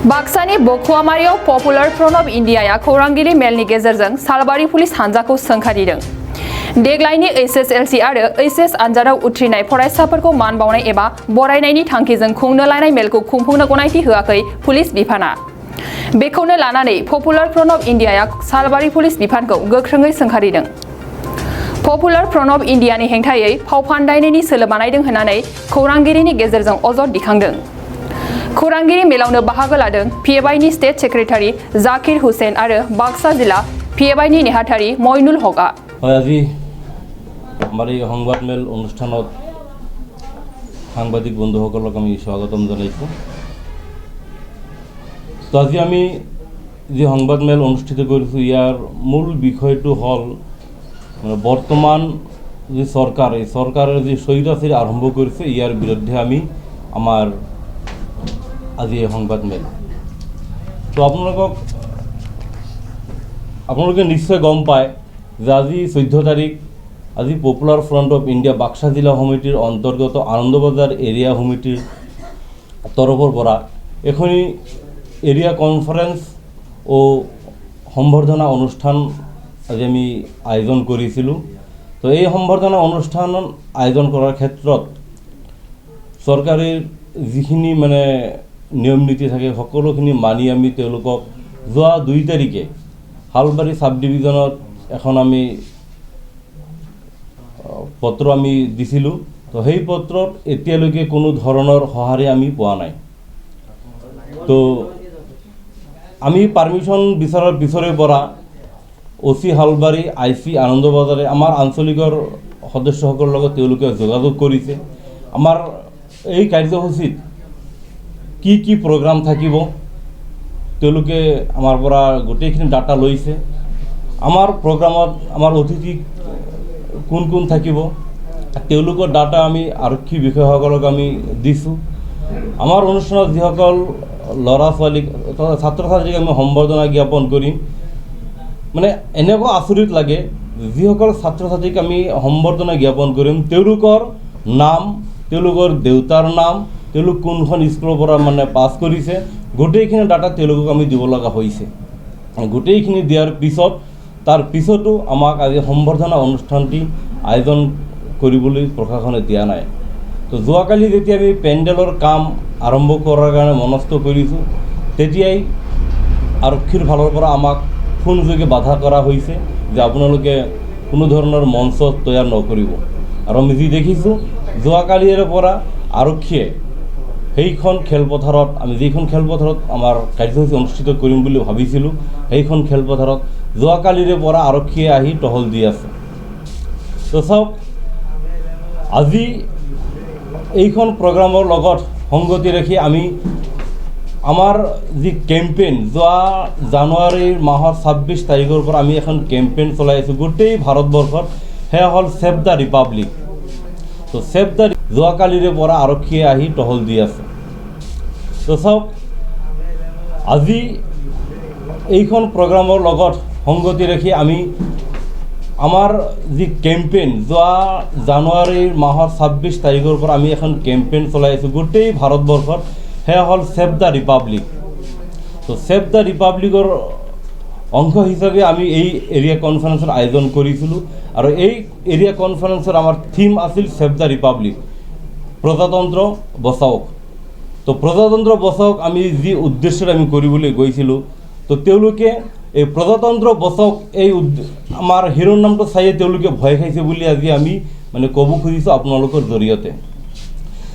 बाक्सानि बखुवामारियाव popular front of इन्डियाया खौरांगिरि मेलनि गेजेरजों सालबारि पुलिस हान्जाखौ सोंखारिदों। देग्लायनि एसएसएलसी आरो एचएस आनजादाव उथ्रिनाय फरायसाफोरखौ मान बावनाय एबा बरायनायनि थांखिजों खुंनो लानाय मेलखौ खुंफुंनो गनायथि होआखै पुलिस बिफाना। बेखौनो लानानै पपुलार फ्रन्ट अफ इन्डियाया सालबारि पुलिस बिफानखौ गोख्रोङै सोंखारिदों। पपुलार फ्रन्ट अफ इन्डियानि हेंथायै फाव फान्दायनायनि सोलो बानायदों होननानै खौरांगिरिनि गेजेरजों अजद दिखांदों। खौरांगिरि मेलावनो बाहागो लादों पिएफआइनि स्टेट सेक्रेटारि जाकिर हुसेन आरो बाक्सा जिल्ला पिएफआइनि नेहाथारि मइनुल हकआ। আজি আমাৰ এই সংবাদ মেল অনুষ্ঠানত সাংবাদিক বন্ধুসকলক আমি স্বাগতম জনাইছোঁ। তো আজি আমি যে সংবাদ মেল অনুষ্ঠিত কৰিছোঁ ইয়াৰ মূল বিষয়টো হ'ল বৰ্তমান যে চৰকাৰ এই চৰকাৰে যে স্বৈৰাচাৰী আৰম্ভ কৰিছে ইয়াৰ বিৰুদ্ধে আমি আমাৰ আজি এই সংবাদ মেল। তো আপোনালোকে নিশ্চয় গম পায় যে আজি 14 তাৰিখ আজি popular front of India Baksa জিলা সমিতিৰ অন্তৰ্গত আনন্দবজাৰ এৰিয়া সমিতিৰ তৰফৰ পৰা এখনি এৰিয়া কনফাৰেন্স ও সম্বৰ্ধনা অনুষ্ঠান আজি আমি আয়োজন কৰিছিলোঁ। তো এই সম্বৰ্ধনা অনুষ্ঠান আয়োজন কৰাৰ ক্ষেত্ৰত চৰকাৰে যিখিনি নিয়ম নীতি থাকে সকলোখিনি মানি আমি তেওঁলোকক যোৱা 2 তাৰিখে হালবাৰী সাব ডিভিজনত এখন আমি পত্ৰ আমি দিছিলোঁ। তো সেই পত্ৰত এতিয়ালৈকে কোনো ধৰণৰ সঁহাৰি আমি পোৱা নাই। তো আমি পাৰমিশ্যন বিচৰাৰ পিছৰে পৰা ওচি হালবাৰী আইচি আনন্দবজাৰে আমাৰ আঞ্চলিকৰ সদস্যসকলৰ লগত তেওঁলোকে যোগাযোগ কৰিছে। আমাৰ এই কাৰ্যসূচীত কি প্ৰগ্ৰাম থাকিব তেওঁলোকে আমাৰ পৰা গোটেইখিনি ডাটা লৈছে। আমাৰ প্ৰগ্ৰামত আমাৰ অতিথি কোন থাকিব তেওঁলোকৰ ডাটা আমি আৰক্ষী বিষয়াসকলক আমি দিছোঁ। আমাৰ অনুষ্ঠানত যিসকল ল'ৰা ছোৱালীক ছাত্ৰ ছাত্ৰীক আমি সম্বৰ্ধনা জ্ঞাপন কৰিম এনেকুৱা আচৰিত লাগে যিসকল ছাত্ৰ ছাত্ৰীক আমি সম্বৰ্ধনা জ্ঞাপন কৰিম তেওঁলোকৰ নাম তেওঁলোকৰ দেউতাৰ নাম তেওঁলোক কোনখন স্কুলৰ পৰা পাছ কৰিছে গোটেইখিনি ডাটা তেওঁলোকক আমি দিব লগা হৈছে। গোটেইখিনি দিয়াৰ পিছত তাৰ পিছতো আমাক আজি সম্বৰ্ধনা অনুষ্ঠানটি আয়োজন কৰিবলৈ প্ৰশাসনে দিয়া নাই। তো যোৱাকালি যেতিয়া আমি পেণ্ডেলৰ কাম আৰম্ভ কৰাৰ কাৰণে মনস্থ কৰিছোঁ তেতিয়াই আৰক্ষীৰ ফালৰ পৰা আমাক ফোনযোগে বাধা কৰা হৈছে যে আপোনালোকে কোনো ধৰণৰ মঞ্চ তৈয়াৰ নকৰিব। আৰু আমি যি দেখিছোঁ যোৱাকালিৰে পৰা আৰক্ষীয়ে সেইখন খেলপথাৰত আমি যিখন খেলপথাৰত আমাৰ কাৰ্যসূচী অনুষ্ঠিত কৰিম বুলি ভাবিছিলোঁ সেইখন খেলপথাৰত যোৱাকালিৰে পৰা আৰক্ষীয়ে আহি টহল দি আছে। তো চাওক আজি এইখন প্ৰগ্ৰামৰ লগত সংগতি ৰাখি আমি আমাৰ যি কেম্পেইন যোৱা জানুৱাৰী মাহৰ 26 তাৰিখৰ পৰা আমি এখন কেম্পেইন চলাই আছোঁ গোটেই ভাৰতবৰ্ষত। সেয়া হ'ল ছেভ দ্য ৰিপাব্লিক। তো ছেভ দ্য যোৱাকালিৰে পৰা আৰক্ষীয়ে আহি টহল দি আছে। তো চাওক আজি এইখন প্ৰগ্ৰামৰ লগত সংগতি ৰাখি আমি আমাৰ যি কেম্পেইন যোৱা জানুৱাৰী মাহৰ 26 তাৰিখৰ পৰা আমি এখন কেম্পেইন চলাই আছোঁ গোটেই ভাৰতবৰ্ষত। সেয়া হ'ল ছেভ দ্য ৰিপাব্লিক। তো ছেভ দ্য ৰিপাব্লিকৰ অংশ হিচাপে আমি এই এৰিয়া কনফাৰেন্সৰ আয়োজন কৰিছিলোঁ। আৰু এই এৰিয়া কনফাৰেন্সৰ আমাৰ থিম আছিল ছেভ দ্য ৰিপাব্লিক প্ৰজাতন্ত্ৰ বচাওক। তো প্ৰজাতন্ত্ৰ বচাওক আমি যি উদ্দেশ্যৰে আমি কৰিবলৈ গৈছিলোঁ তো তেওঁলোকে এই প্ৰজাতন্ত্ৰ বচাওক এই আমাৰ হিৰোৰ নামটো চাইয়ে তেওঁলোকে ভয় খাইছে বুলি আজি আমি ক'ব খুজিছোঁ আপোনালোকৰ জৰিয়তে।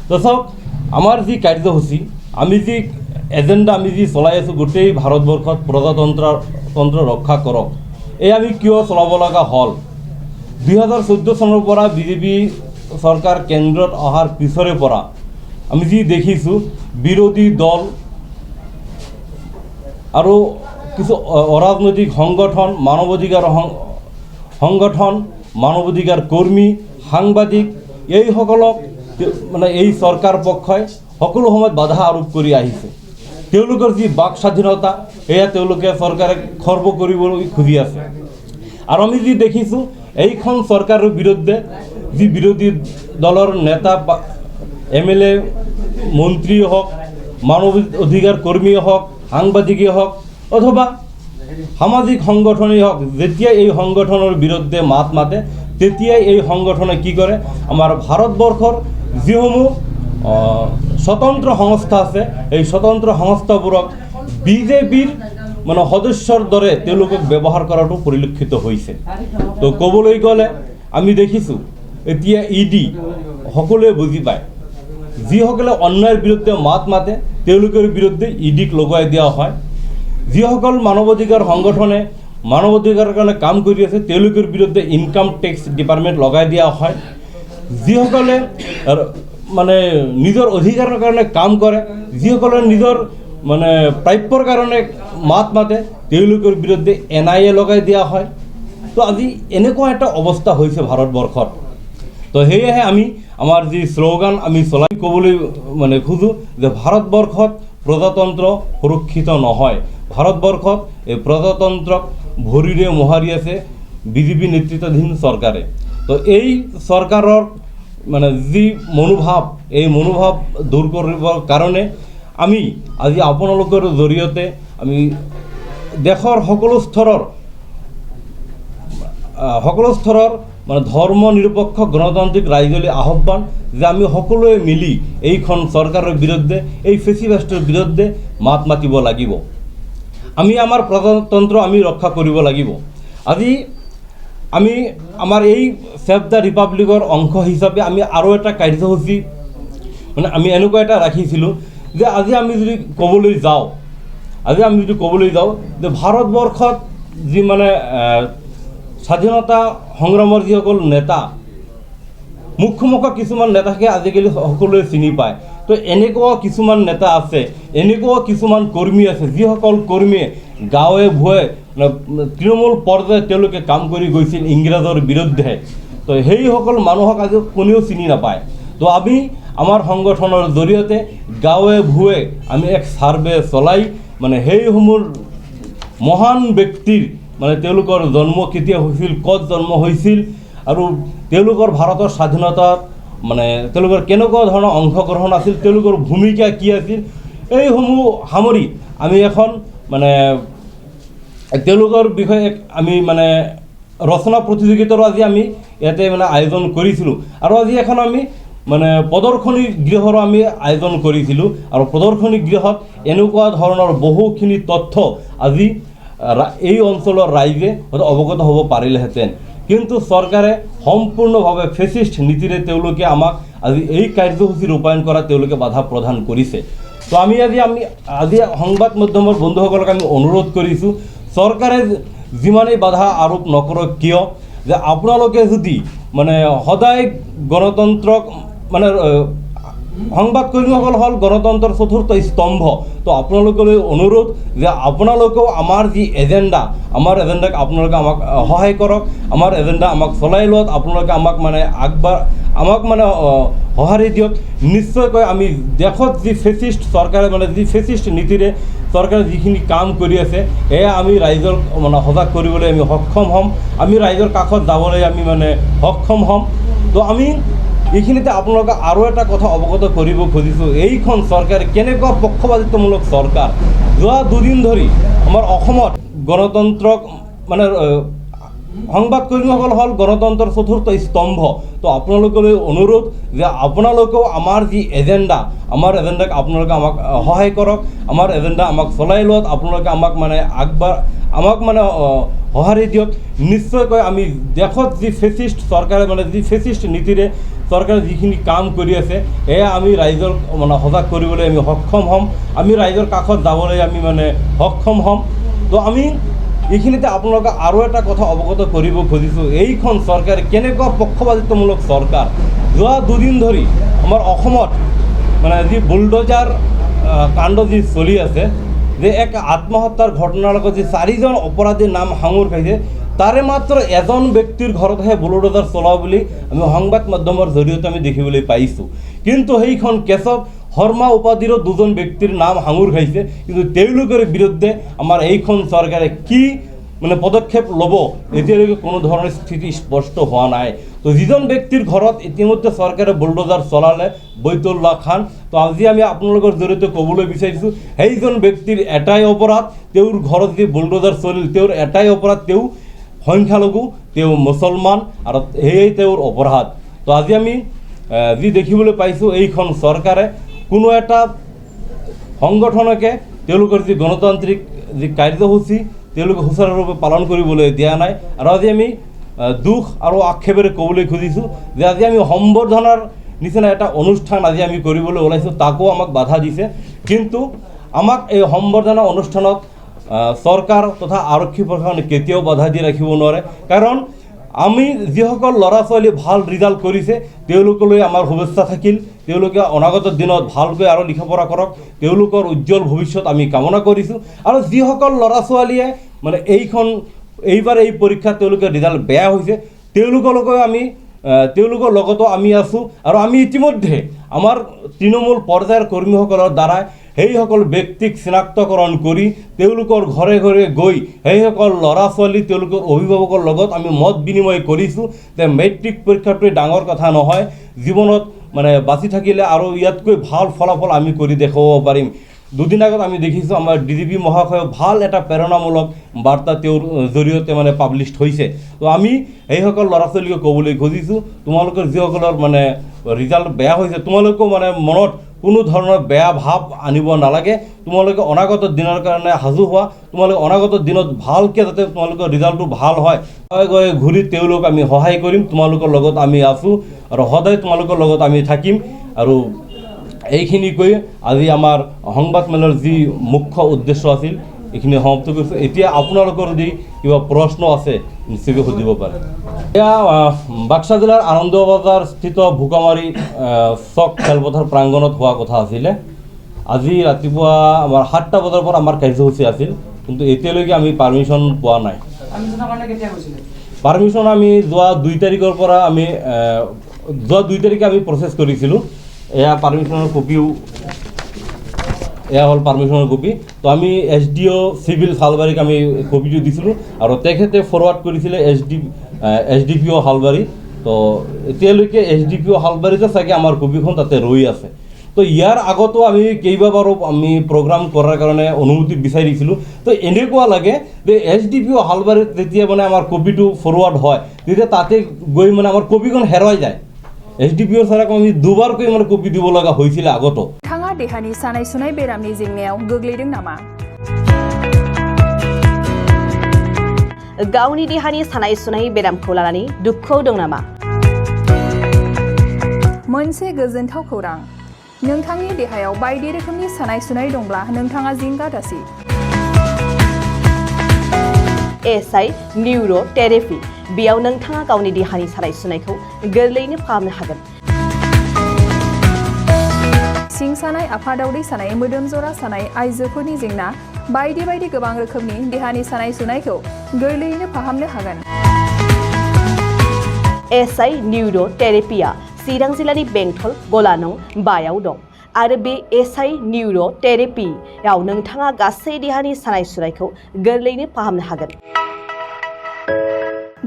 তো চাওক আমাৰ যি কাৰ্যসূচী আমি যি এজেণ্ডা আমি যি চলাই আছোঁ গোটেই ভাৰতবৰ্ষত প্ৰজাতন্ত্ৰ ৰক্ষা কৰক এই আমি কিয় চলাব লগা হ'ল 2014 চনৰ পৰা বিজেপি চৰকাৰ কেন্দ্ৰত অহাৰ পিছৰে পৰা আমি যি দেখিছোঁ বিৰোধী দল আৰু কিছু অৰাজনৈতিক সংগঠন মানৱ অধিকাৰ কৰ্মী সাংবাদিক এইসকলক এই চৰকাৰ পক্ষই সকলো সময়ত বাধা আৰোপ কৰি আহিছে। তেওঁলোকৰ যি বাক স্বাধীনতা এয়া তেওঁলোকে চৰকাৰে খৰ্ব কৰিবলৈ খুজি আছে। আৰু আমি যি দেখিছোঁ এইখন চৰকাৰৰ বিৰুদ্ধে যি বিৰোধী দলৰ নেতা MLA মন্ত্ৰী হওক মানৱ অধিকাৰ কৰ্মী হওক সাংবাদিকেই হওক অথবা সামাজিক সংগঠনেই হওক, যেতিয়াই এই সংগঠনৰ বিৰুদ্ধে মাত মাতে তেতিয়াই এই সংগঠনে কি কৰে, আমাৰ ভাৰতবৰ্ষৰ যিসমূহ স্বতন্ত্ৰ সংস্থা আছে এই স্বতন্ত্ৰ সংস্থাবোৰক বিজেপিৰ মানে সদস্যৰ দৰে তেওঁলোকক ব্যৱহাৰ কৰাটো পৰিলক্ষিত হৈছে। তো ক'বলৈ গ'লে আমি দেখিছোঁ এতিয়া ইডি সকলোৱে বুজি পায়, যিসকলে অন্যায়ৰ বিৰুদ্ধে মাত মাতে তেওঁলোকৰ বিৰুদ্ধে ইডিক লগাই দিয়া হয়, যিসকল মানৱ অধিকাৰ সংগঠনে মানৱ অধিকাৰৰ কাৰণে কাম কৰি আছে তেওঁলোকৰ বিৰুদ্ধে ইনকাম টেক্স ডিপাৰ্টমেণ্ট লগাই দিয়া হয়, যিসকলে মানে নিজৰ অধিকাৰৰ কাৰণে কাম কৰে, যিসকলে নিজৰ মানে প্ৰাপ্যৰ কাৰণে মাত মাতে তেওঁলোকৰ বিৰুদ্ধে NIA লগাই দিয়া হয়। তো আজি এনেকুৱা এটা অৱস্থা হৈছে ভাৰতবৰ্ষত। তো সেয়েহে আমি আমাৰ যি শ্লোগান আমি চলাই ক'বলৈ মানে খোজোঁ যে ভাৰতবৰ্ষত প্ৰজাতন্ত্ৰ সুৰক্ষিত নহয়, ভাৰতবৰ্ষত এই প্ৰজাতন্ত্ৰক ভৰিৰে মোহাৰি আছে বিজেপি নেতৃত্বাধীন চৰকাৰে। তো এই চৰকাৰৰ মানে যি মনোভাৱ এই মনোভাৱ দূৰ কৰিবৰ কাৰণে আমি আজি আপোনালোকৰ জৰিয়তে আমি দেশৰ সকলো স্তৰৰ মানে ধৰ্ম নিৰপেক্ষ গণতান্ত্ৰিক ৰাইজলৈ আহ্বান যে আমি সকলোৱে মিলি এইখন চৰকাৰৰ বিৰুদ্ধে এই ফেচিবাষ্টৰ বিৰুদ্ধে মাত মাতিব লাগিব। আমি আমাৰ প্ৰজাতন্ত্ৰ আমি ৰক্ষা কৰিব লাগিব। আজি আমি আমাৰ এই ছেভ দ্য ৰিপাব্লিকৰ অংশ হিচাপে আমি আৰু এটা কাৰ্যসূচী মানে আমি এনেকুৱা এটা ৰাখিছিলোঁ যে আজি আমি যদি ক'বলৈ যাওঁ যে ভাৰতবৰ্ষত যি মানে স্বাধীনতা সংগ্ৰামৰ যিসকল নেতা মুখ্য কিছুমান নেতাকে আজিকালি সকলোৱে চিনি পায়। তো এনেকুৱা কিছুমান নেতা আছে, এনেকুৱা কিছুমান কৰ্মী আছে যিসকল কৰ্মীয়ে গাঁৱে ভূঞে তৃণমূল পৰ্যায়ত তেওঁলোকে কাম কৰি গৈছিল ইংৰাজৰ বিৰুদ্ধে। তো সেইসকল মানুহক আজি কোনেও চিনি নাপায়। তো আমি আমাৰ সংগঠনৰ জৰিয়তে গাঁৱে ভূঞে আমি এক ছাৰ্ভে চলাই মানে সেইসমূহ মহান ব্যক্তিৰ মানে তেওঁলোকৰ জন্ম কেতিয়া হৈছিল, ক'ত জন্ম হৈছিল আৰু তেওঁলোকৰ ভাৰতৰ স্বাধীনতাত মানে তেওঁলোকৰ কেনেকুৱা ধৰণৰ অংশগ্ৰহণ আছিল, তেওঁলোকৰ ভূমিকা কি আছিল, এইসমূহ সামৰি আমি এখন মানে তেওঁলোকৰ বিষয়ে আমি মানে ৰচনা প্ৰতিযোগিতাৰো আজি আমি ইয়াতে মানে আয়োজন কৰিছিলোঁ। আৰু আজি এখন আমি মানে প্ৰদৰ্শনী গৃহৰো আমি আয়োজন কৰিছিলোঁ। আৰু প্ৰদৰ্শনী গৃহত এনেকুৱা ধৰণৰ বহুখিনি তথ্য আজি এই অঞ্চলৰ ৰাইজে অৱগত হ'ব পাৰিলেহেঁতেন, কিন্তু চৰকাৰে সম্পূৰ্ণভাৱে ফেচিষ্ট নীতিৰে তেওঁলোকে আমাক আজি এই কাৰ্যসূচী ৰূপায়ণ কৰা তেওঁলোকে বাধা প্ৰদান কৰিছে। তো আমি আজি সংবাদ মাধ্যমৰ বন্ধুসকলক আমি অনুৰোধ কৰিছোঁ, চৰকাৰে যিমানেই বাধা আৰোপ নকৰক কিয় যে আপোনালোকে যদি মানে সদায় গণতন্ত্ৰক মানে সংবাদকৰ্মীসকল হ'ল গণতন্ত্ৰৰ চতুৰ্থ স্তম্ভ। তো আপোনালোকলৈ অনুৰোধ যে আপোনালোকেও আমাৰ যি এজেণ্ডা আমাৰ এজেণ্ডাক আপোনালোকে আমাক সহায় কৰক, আমাৰ এজেণ্ডা আমাক চলাই লোৱাত আপোনালোকে আমাক মানে সঁহাৰি দিয়ক। নিশ্চয়কৈ আমি দেশত যি ফেচিষ্ট চৰকাৰে মানে যি ফেচিষ্ট নীতিৰে চৰকাৰে যিখিনি কাম কৰি আছে সেয়া আমি ৰাইজক মানে সজাগ কৰিবলৈ আমি সক্ষম হ'ম, আমি ৰাইজৰ কাষত যাবলৈ আমি মানে সক্ষম হ'ম। তো আমি এইখিনিতে আপোনালোকে আৰু এটা কথা অৱগত কৰিব খুজিছোঁ, এইখন চৰকাৰে কেনেকুৱা পক্ষপাতিত্বমূলক চৰকাৰ। যোৱা দুদিন ধৰি আমাৰ অসমত গণতন্ত্ৰক মানে সংবাদকৰ্মীসকল হ'ল গণতন্ত্ৰৰ চতুৰ্থ স্তম্ভ। তো আপোনালোকলৈ অনুৰোধ যে আপোনালোকেও আমাৰ যি এজেণ্ডা আমাৰ এজেণ্ডাক আপোনালোকে আমাক সহায় কৰক, আমাৰ এজেণ্ডা আমাক চলাই লোৱাত আপোনালোকে আমাক সঁহাৰি দিয়ক। নিশ্চয়কৈ আমি দেশত যি ফেচিষ্ট চৰকাৰে মানে যি ফেচিষ্ট নীতিৰে চৰকাৰে যিখিনি কাম কৰি আছে সেয়া আমি ৰাইজৰ মানে সজাগ কৰিবলৈ আমি সক্ষম হ'ম, আমি ৰাইজৰ কাষত যাবলৈ আমি মানে সক্ষম হ'ম। তো আমি এইখিনিতে আপোনালোকে আৰু এটা কথা অৱগত কৰিব খুজিছোঁ, এইখন চৰকাৰে কেনেকুৱা পক্ষপাতিত্বমূলক চৰকাৰ। যোৱা দুদিন ধৰি আমাৰ অসমত মানে যি বুলডোজাৰ কাণ্ড যি চলি আছে, যে এক আত্মহত্যাৰ ঘটনাৰ লগত যি 4জন অপৰাধীৰ নাম সাঙুৰ খাইছে, তাৰে মাত্ৰ এজন ব্যক্তিৰ ঘৰতহে বুলডোজাৰ চলোৱা বুলি আমি সংবাদ মাধ্যমৰ জৰিয়তে আমি দেখিবলৈ পাইছোঁ। কিন্তু সেইখন কেছত শৰ্মা উপাধিৰো 2জন ব্যক্তিৰ নাম সাঙুৰ খাইছে, কিন্তু তেওঁলোকৰ বিৰুদ্ধে আমাৰ এইখন চৰকাৰে কি মানে পদক্ষেপ ল'ব এতিয়ালৈকে কোনো ধৰণৰ স্থিতি স্পষ্ট হোৱা নাই। তো যিজন ব্যক্তিৰ ঘৰত ইতিমধ্যে চৰকাৰে বুলডোজাৰ চলালে বৈতুল্লাহ খান, তো আজি আমি আপোনালোকৰ জৰিয়তে ক'বলৈ বিচাৰিছোঁ সেইজন ব্যক্তিৰ এটাই অপৰাধ, তেওঁৰ ঘৰত যি বুলডোজাৰ চলিল তেওঁৰ এটাই অপৰাধ, তেওঁ সংখ্যালঘু, তেওঁ মুছলমান আৰু সেয়াই তেওঁৰ অপৰাধ। তো আজি আমি যি দেখিবলৈ পাইছোঁ এইখন চৰকাৰে কোনো এটা সংগঠনকে তেওঁলোকৰ যি গণতান্ত্ৰিক যি কাৰ্যসূচী তেওঁলোকে সুচাৰুৰূপে পালন কৰিবলৈ দিয়া নাই। আৰু আজি আমি দুখ আৰু আক্ষেপেৰে ক'বলৈ খুজিছোঁ যে আজি আমি সম্বৰ্ধনাৰ নিচিনা এটা অনুষ্ঠান আজি আমি কৰিবলৈ ওলাইছোঁ, তাকো আমাক বাধা দিছে। কিন্তু আমাক এই সম্বৰ্ধনা অনুষ্ঠানত চৰকাৰ তথা আৰক্ষী প্ৰশাসনে কেতিয়াও বাধা দি ৰাখিব নোৱাৰে, কাৰণ আমি যিসকল ল'ৰা ছোৱালী ভাল ৰিজাল্ট কৰিছে তেওঁলোকলৈ আমাৰ শুভেচ্ছা থাকিল, তেওঁলোকে অনাগত দিনত ভালকৈ আৰু লিখা পঢ়া কৰক, তেওঁলোকৰ উজ্জ্বল ভৱিষ্যত আমি কামনা কৰিছোঁ। আৰু যিসকল ল'ৰা ছোৱালীয়ে মানে এইবাৰ এই পৰীক্ষাত তেওঁলোকৰ ৰিজাল্ট বেয়া হৈছে তেওঁলোকৰ লগতো আমি আছোঁ। আৰু আমি ইতিমধ্যে আমাৰ তৃণমূল পৰ্যায়ৰ কৰ্মীসকলৰ দ্বাৰাই সেইসকল ব্যক্তিক চিনাক্তকৰণ কৰি তেওঁলোকৰ ঘৰে ঘৰে গৈ সেইসকল ল'ৰা ছোৱালী তেওঁলোকৰ অভিভাৱকৰ লগত আমি মত বিনিময় কৰিছোঁ যে মেট্ৰিক পৰীক্ষাটোৱে ডাঙৰ কথা নহয়, জীৱনত মানে বাচি থাকিলে আৰু ইয়াতকৈ ভাল ফলাফল আমি কৰি দেখুৱাব পাৰিম। দুদিন আগত আমি দেখিছোঁ আমাৰ DGP মহাশয়ে ভাল এটা প্ৰেৰণামূলক বাৰ্তা তেওঁৰ জৰিয়তে মানে পাব্লিছ হৈছে। তো আমি সেইসকল ল'ৰা ছোৱালীকে ক'বলৈ খুজিছোঁ তোমালোকৰ যিসকলৰ মানে ৰিজাল্ট বেয়া হৈছে তোমালোকেও মানে মনত কোনো ধৰণৰ বেয়া ভাৱ আনিব নালাগে, তোমালোকে অনাগত দিনৰ কাৰণে সাজু হোৱা, তোমালোকে অনাগত দিনত ভালকৈ যাতে তোমালোকৰ ৰিজাল্টটো ভাল হয় গৈ ঘূৰি তেওঁলোক আমি সহায় কৰিম, তোমালোকৰ লগত আমি আছোঁ আৰু সদায় তোমালোকৰ লগত আমি থাকিম। আৰু এইখিনি কৈ আজি আমাৰ সংবাদমেলৰ যি মুখ্য উদ্দেশ্য আছিল এইখিনি সমাপ্ত কৰিছোঁ। এতিয়া আপোনালোকৰ যদি কিবা প্ৰশ্ন আছে নিশ্চয়কৈ সুধিব পাৰে। এয়া বাক্সা জিলাৰ আনন্দবজাৰ স্থিত ভোকামাৰী চক খেলপথাৰ প্ৰাংগণত হোৱা কথা আছিলে। আজি ৰাতিপুৱা আমাৰ 7টা বজাৰ পৰা আমাৰ কাৰ্যসূচী আছিল, কিন্তু এতিয়ালৈকে আমি পাৰ্মিশ্যন পোৱা নাই। পাৰ্মিশ্যন আমি যোৱা 2 তাৰিখৰ পৰা যোৱা 2 তাৰিখে আমি প্ৰচেছ কৰিছিলোঁ। এয়া পাৰ্মিশ্যনৰ কপিও, এয়া হ'ল পাৰ্মিশ্যনৰ কপি। তো আমি SDO চিভিল শালবাৰীক আমি কপিটো দিছিলোঁ আৰু তেখেতে ফৰৱাৰ্ড কৰিছিলে SDPO শালবাৰী। তো এতিয়ালৈকে SDPO শালবাৰীতে চাগে আমাৰ কপিখন তাতে ৰৈ আছে। তো ইয়াৰ আগতো আমি কেইবাবাৰো আমি প্ৰগ্ৰাম কৰাৰ কাৰণে অনুমতি বিচাৰিছিলোঁ। তো এনেকুৱা লাগে যে SDPO শালবাৰীত যেতিয়া মানে আমাৰ কপিটো ফৰৱাৰ্ড হয় তেতিয়া তাতে গৈ মানে আমাৰ কপিখন হেৰাই যায়। SDPO ছাৰক আমি 2বাৰকৈ মানে কপি দিব লগা হৈছিলে আগতো। नोंथाङा देहानि सानाय सुनाय बेरामनि जेंनायाव गोग्लैदों नामा? गावनि देहानि सानाय सुनाय बेरामखौ लानानै दुखुआव दं नामा? मोनसे गोजोनथाव खौरां, नोंथांनि देहायाव बायदि रोखोमनि सानाय सुनाय दंब्ला नोंथाङा जिंगा दासि। SI निउर' थेरापि, बेयाव नोंथाङा गावनि देहानि सानाय सुनायखौ गोरलैयैनो फाहामनो हागोन। सिं सानाय, आफादावदै सानाय, मोदोम जरा सानाय, आइजोफोरनि जेंना बायदि बायदि गोबां रोखोमनि देहानि सानाय सुनायखौ गोरलैयैनो फाहामनो हागोन। SI निउर' थेरापिया चिरां जिल्लानि बेंटल गलानं 5आव दं आरो बे SI निउर' थेरापियाव नोंथाङा गासै देहानि सानाय सुनायखौ गोरलैयैनो फाहामनो हागोन।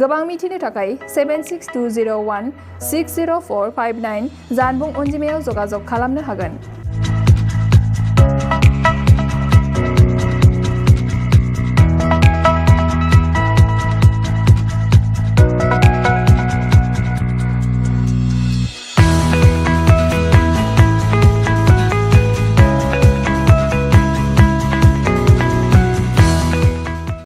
गोबां मिथिनो थाखाय 7620160459 जानबुं अनजिमायाव जगाजग खालामनो हागोन।